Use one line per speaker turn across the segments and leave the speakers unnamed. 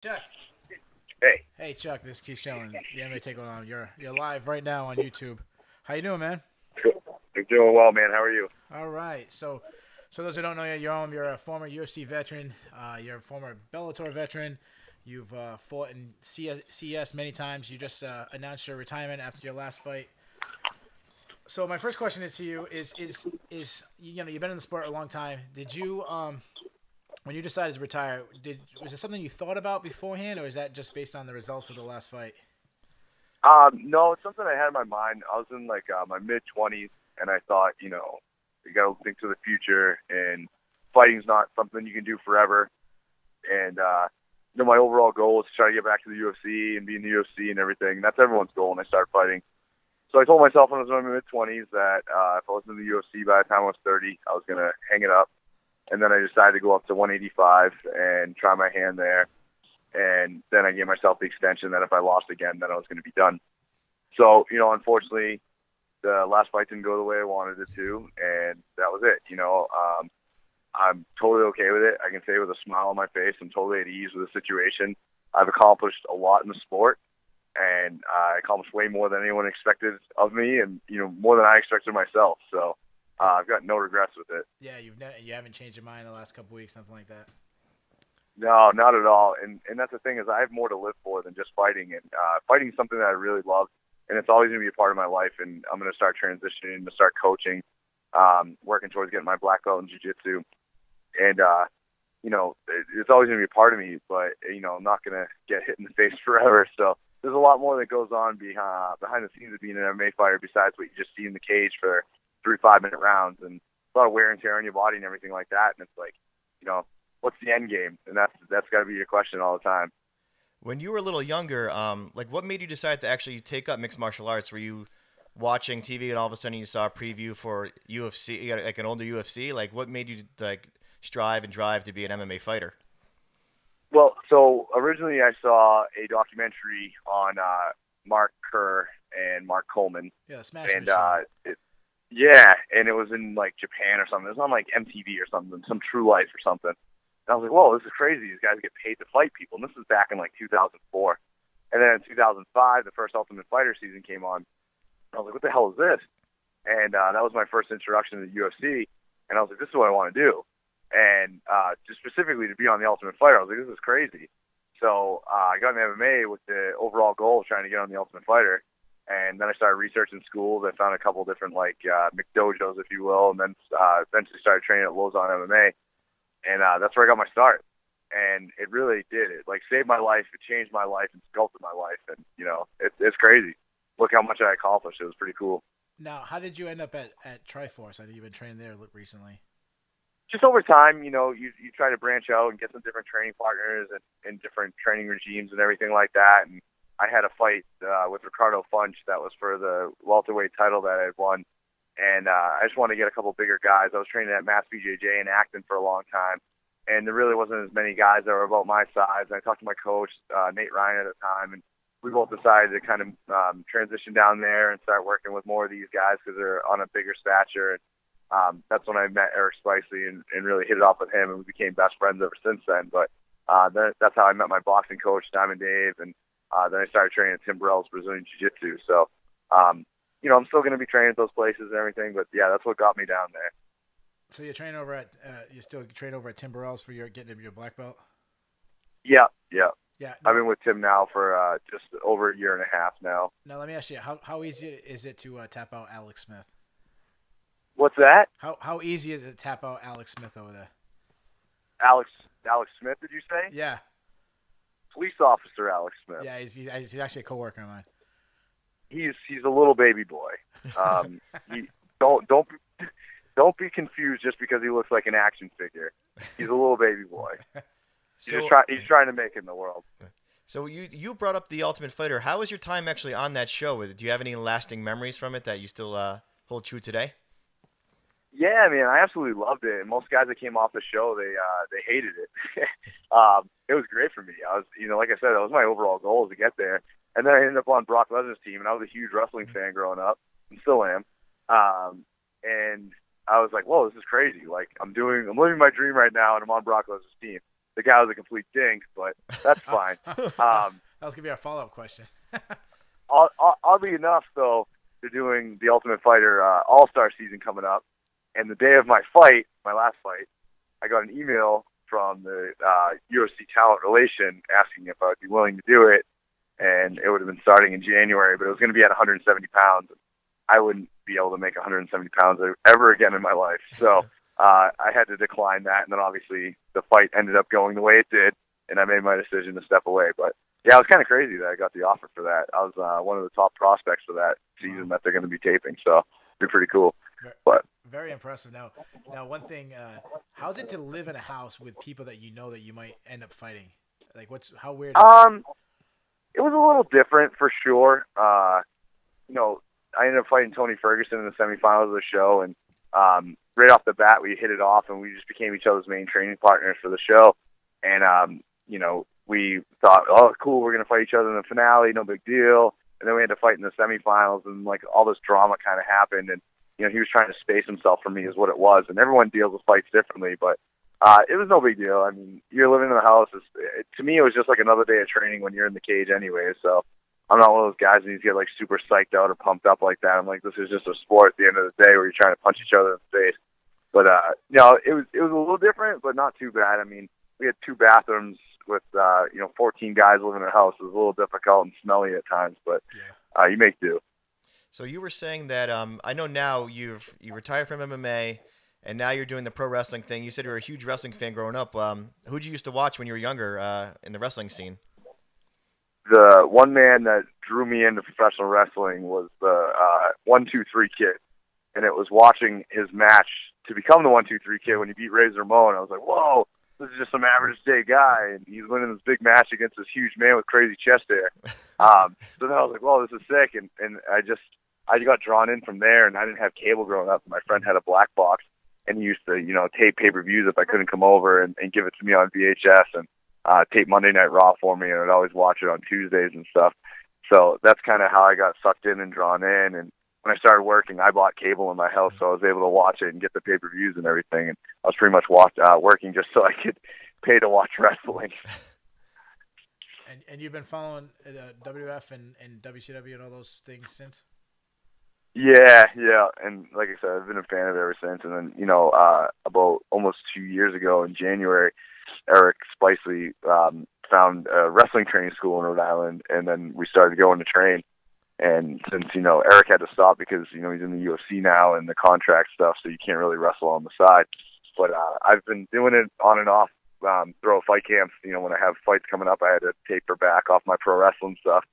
Chuck.
Hey,
Hey Chuck, this is Keith Shellen, the MMA Takeover. You're live right now on YouTube. How you doing, man?
I'm doing well, man. How are you?
All right. So those who don't know you, you're a former UFC veteran. You're a former Bellator veteran. You've fought in CS many times. You just announced your retirement after your last fight. So my first question is to you: is you've been in the sport a long time. Did you when you decided to retire, did was it something you thought about beforehand, or is that just based on the results of the last fight?
No, it's something I had in my mind. I was in like my mid 20s, and I thought, you got to think to the future, and fighting's not something you can do forever. And my overall goal is to try to get back to the UFC and be in the UFC and everything. And that's everyone's goal when they start fighting. So I told myself when I was in my mid 20s that if I wasn't in the UFC by the time I was 30, I was gonna hang it up. And then I decided to go up to 185 and try my hand there. And then I gave myself the extension that if I lost again, then I was going to be done. So, unfortunately, the last fight didn't go the way I wanted it to, and that was it. I'm totally okay with it. I can say with a smile on my face, I'm totally at ease with the situation. I've accomplished a lot in the sport, and I accomplished way more than anyone expected of me, and more than I expected myself. So I've got no regrets with it.
Yeah, you haven't changed your mind in the last couple weeks, nothing like that.
No, not at all. And that's the thing is I have more to live for than just fighting. And fighting is something that I really love, and it's always going to be a part of my life. And I'm going to start transitioning to start coaching, working towards getting my black belt in jiu-jitsu. And it's always going to be a part of me. But I'm not going to get hit in the face forever. So there's a lot more that goes on behind the scenes of being an MMA fighter besides what you just see in the cage for 3 5-minute rounds, and a lot of wear and tear on your body and everything like that. And it's like, what's the end game? And that's got to be your question all the time.
When you were a little younger, like what made you decide to actually take up mixed martial arts? Were you watching TV and all of a sudden you saw a preview for UFC, like an older UFC? Like what made you like strive and drive to be an MMA fighter?
Well, so originally I saw a documentary on Mark Kerr and Mark Coleman,
Yeah, the Smash
and
Machine.
yeah, and it was in like Japan or something. It was on like MTV or something, some True Life or something. And I was like, whoa, this is crazy. These guys get paid to fight people. And this was back in like 2004. And then in 2005, the first Ultimate Fighter season came on. I was like, what the hell is this? And that was my first introduction to the UFC. And I was like, this is what I want to do. And just specifically to be on the Ultimate Fighter, I was like, this is crazy. So I got in MMA with the overall goal of trying to get on the Ultimate Fighter. And then I started researching schools. I found a couple different like McDojos, if you will, and then eventually started training at Lausanne MMA. And that's where I got my start. And it really did. It like saved my life. It changed my life and sculpted my life. And it's crazy. Look how much I accomplished. It was pretty cool.
Now, how did you end up at Triforce? I think you've been training there recently.
Just over time, you try to branch out and get some different training partners and different training regimes and everything like that. And I had a fight with Ricardo Funch that was for the welterweight title that I had won. And I just wanted to get a couple bigger guys. I was training at Mass BJJ in Acton for a long time, and there really wasn't as many guys that were about my size. And I talked to my coach, Nate Ryan, at the time, and we both decided to kind of transition down there and start working with more of these guys because they're on a bigger stature. And that's when I met Eric Spicely and really hit it off with him, and we became best friends ever since then. But that's how I met my boxing coach, Diamond Dave, and then I started training at Tim Burrell's Brazilian Jiu-Jitsu. So, I'm still going to be training at those places and everything, but yeah, that's what got me down there.
So you still train over at Tim Burrell's for your getting your black belt?
Yeah, yeah.
Yeah.
I've
Now,
been with Tim now for just over a year and a half now.
now let me ask you, how easy is it to tap out Alex Smith?
What's that?
How easy is it to tap out Alex Smith over there?
Alex Alex Smith, did you say?
Yeah.
Police officer Alex Smith.
Yeah, he's actually a coworker of mine.
He's a little baby boy. He don't be confused just because he looks like an action figure. He's a little baby boy.
So,
He's trying to make it in the world.
so you brought up the Ultimate Fighter. How was your time actually on that show? Do you have any lasting memories from it that you still hold true today?
Yeah, man, I absolutely loved it. And most guys that came off the show, they hated it. It was great for me. I was, like I said, that was my overall goal to get there. And then I ended up on Brock Lesnar's team, and I was a huge wrestling fan growing up, and still am. And I was like, whoa, this is crazy. Like I'm living my dream right now, and I'm on Brock Lesnar's team. the guy was a complete dink, but that's fine.
That was gonna be our follow-up question.
Oddly enough, though, they're doing the Ultimate Fighter All-Star season coming up, and the day of my fight, my last fight, I got an email from the UFC talent relation asking if I would be willing to do it, and it would have been starting in January, but it was going to be at 170 pounds. I wouldn't be able to make 170 pounds ever again in my life, so I had to decline that, and then obviously the fight ended up going the way it did, and I made my decision to step away, but yeah, it was kind of crazy that I got the offer for that. I was one of the top prospects for that season that they're going to be taping, so it'd be pretty cool. But
very impressive. Now one thing, how's it to live in a house with people that you know that you might end up fighting? Like, how weird is it?
It was a little different for sure. You know, I ended up fighting Tony Ferguson in the semifinals of the show, and right off the bat, we hit it off, and we just became each other's main training partners for the show. And you know, we thought, oh, cool, we're gonna fight each other in the finale, no big deal. And then we had to fight in the semifinals, and like all this drama kind of happened, and you know, he was trying to space himself from me, is what it was. And everyone deals with fights differently, but it was no big deal. I mean, you're living in the house. To me, it was just like another day of training when you're in the cage anyway. So I'm not one of those guys that get like super psyched out or pumped up like that. I'm like, this is just a sport at the end of the day where you're trying to punch each other in the face. But you know, it was a little different, but not too bad. I mean, we had 2 bathrooms with 14 guys living in a house. It was a little difficult and smelly at times, but you make do.
So you were saying that I know now you retired from MMA, and now you're doing the pro wrestling thing. You said you were a huge wrestling fan growing up. Who'd you used to watch when you were younger in the wrestling scene?
The one man that drew me into professional wrestling was the 1-2-3 Kid, and it was watching his match to become the 1-2-3 Kid when he beat Razor Ramon. I was like, whoa, this is just some average day guy, and he's winning this big match against this huge man with crazy chest hair. So then I was like, whoa, this is sick, and I got drawn in from there, and I didn't have cable growing up. My friend had a black box, and he used to, tape pay-per-views if I couldn't come over and give it to me on VHS, and tape Monday Night Raw for me, and I'd always watch it on Tuesdays and stuff. So that's kind of how I got sucked in and drawn in, and when I started working, I bought cable in my house, so I was able to watch it and get the pay-per-views and everything, and I was pretty much working just so I could pay to watch wrestling.
And you've been following WF and WCW and all those things since?
Yeah, and like I said, I've been a fan of it ever since. And then, about almost 2 years ago in January, Eric Spicely found a wrestling training school in Rhode Island, and then we started going to train. And since, Eric had to stop because, he's in the UFC now and the contract stuff, so you can't really wrestle on the side. But I've been doing it on and off, through fight camps. When I have fights coming up, I had to taper back off my pro wrestling stuff.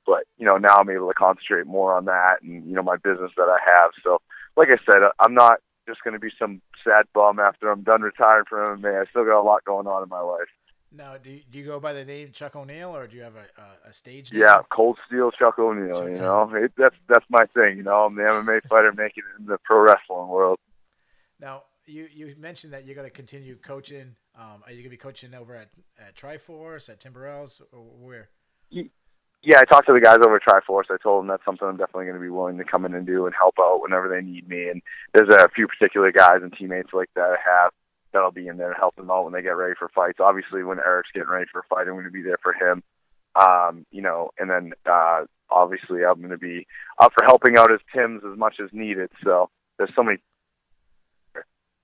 But, now I'm able to concentrate more on that and, my business that I have. So, like I said, I'm not just going to be some sad bum after I'm done retiring from MMA. I still got a lot going on in my life.
Now, do you go by the name Chuck O'Neil, or do you have a stage name?
Yeah, Cold Steel Chuck O'Neil, that's my thing, I'm the MMA fighter making it in the pro wrestling world.
Now, you mentioned that you're going to continue coaching. Are you going to be coaching over at Triforce, at Timberells, or where?
Yeah, I talked to the guys over at Triforce. I told them that's something I'm definitely going to be willing to come in and do and help out whenever they need me. And there's a few particular guys and teammates like that I have that'll be in there to help them out when they get ready for fights. Obviously, when Eric's getting ready for a fight, I'm going to be there for him. And then obviously I'm going to be up for helping out as Tim's as much as needed. So there's so many.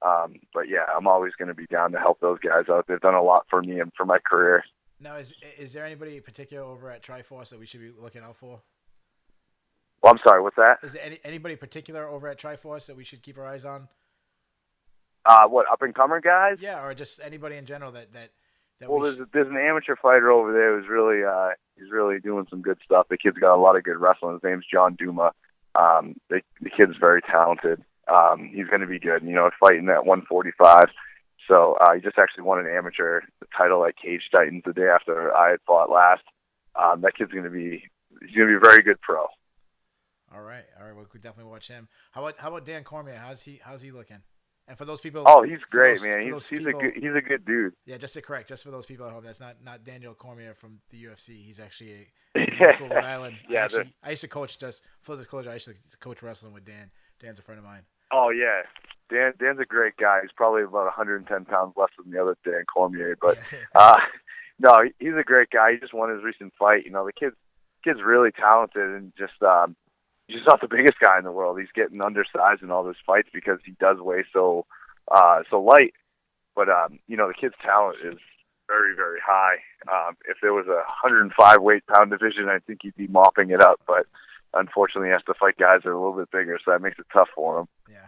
But yeah, I'm always going to be down to help those guys out. They've done a lot for me and for my career.
Now, is there anybody in particular over at Triforce that we should be looking out for?
Well, I'm sorry, what's that?
Is there anybody particular over at Triforce that we should keep our eyes on?
What, up-and-comer guys?
Yeah, or just anybody in general that
well, there's an amateur fighter over there who's really he's really doing some good stuff. The kid's got a lot of good wrestling. His name's John Duma. The kid's very talented. He's going to be good. Fighting at 145. So he just actually won an amateur title at Cage Titans the day after I had fought last. That kid's going to be a very good pro.
All right. We could definitely watch him. How about Dan Cormier? How's he looking? And for those people,
he's great, man. He's a good dude.
Yeah, just to correct, just for those people at home, that's not Daniel Cormier from the UFC. He's actually a local Rhode Island.
Yeah,
I used to coach, just full disclosure, I used to coach wrestling with Dan. Dan's a friend of mine.
Oh yeah, Dan's a great guy. He's probably about 110 pounds less than the other Dan Cormier, but uh, no, he's a great guy. He just won his recent fight. The kid's really talented, and he's just not the biggest guy in the world. He's getting undersized in all his fights because he does weigh so light. But the kid's talent is very, very high. If there was a 105 weight-pound division, I think he'd be mopping it up. But unfortunately, he has to fight guys that are a little bit bigger, so that makes it tough for him.
Yeah.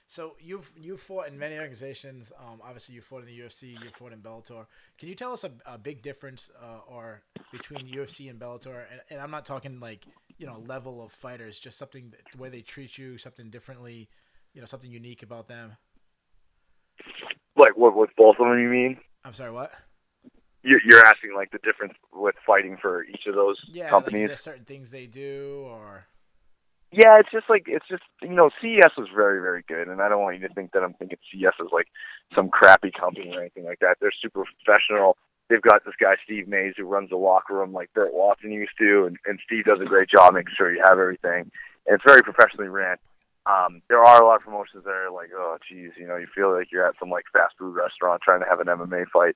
So you've fought in many organizations. Obviously, you fought in the UFC. You fought in Bellator. Can you tell us a big difference or between UFC and Bellator? And I'm not talking like level of fighters, just something the way they treat you, something differently, something unique about them.
Like what with both of them, you mean?
I'm sorry, what?
You're asking like the difference with fighting for each of those companies?
Like, is there certain things they do or?
Yeah, it's just CES was very, very good, and I don't want you to think that I'm thinking CES is like some crappy company or anything like that. They're super professional. They've got this guy, Steve Mays, who runs the locker room like Burt Watson used to, and Steve does a great job making sure you have everything. And it's very professionally ran. There are a lot of promotions that are like, oh, geez, you feel like you're at some like fast food restaurant trying to have an MMA fight.